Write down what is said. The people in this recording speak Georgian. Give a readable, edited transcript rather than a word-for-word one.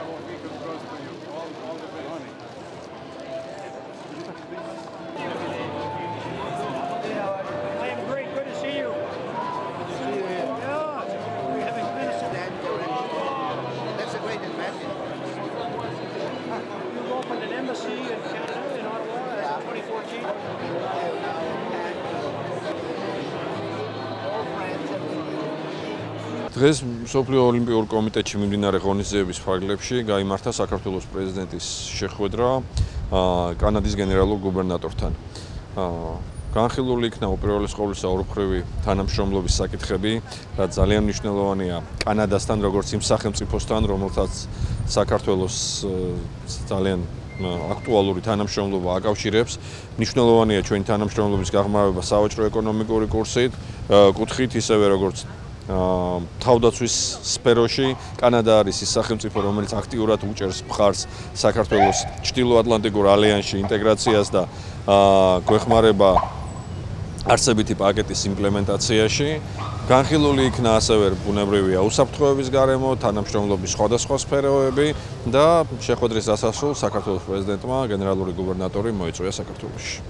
I am great. Good to see you. Yeah, we're having medicine. That's a great advantage. You opened an embassy in Canada, in Ottawa, in 2014. დღეს მსოფლიო ოლიმპიურ კომიტეტში მიმდინარე ღონისძიების ფარგლებში გაიმართა საქართველოს პრეზიდენტის შეხვედრა კანადის გენერალურ გუბერნატორთან. განხილული იქნა უპირველეს ყოვლისა ორმხრივი თანამშრომლობის საკითხები, რაც ძალიან მნიშვნელოვანია კანადასთან, როგორც იმ სახელმწიფოსთან, რომელთაც საქართველოს ძალიან აქტუალური თანამშრომლობა აკავშირებს. მნიშვნელოვანია ჩვენი თანამშრომლობის გაღრმავება სავაჭრო-ეკონომიკური კუთხით, ისევე როგორც თავდაცვის სფეროში. კანადა არის ის სახელმწიფო, რომელიც აქტიურად უჭერს მხარს საქართველოს ჩრდილოატლანტიკურ ალიანსში ინტეგრაციას და გვეხმარება არსებითი პაკეტის იმპლემენტაციაში. განხილული იქნა ასევე ბუნებრივია უსაფრთხოების გარემო, თანამშრომლობის სხვადასხვა სფეროები და შეხვედრის დასასრულს საქართველოს პრეზიდენტმა გენერალური გუბერნატორი მოიწვია საქართველოში.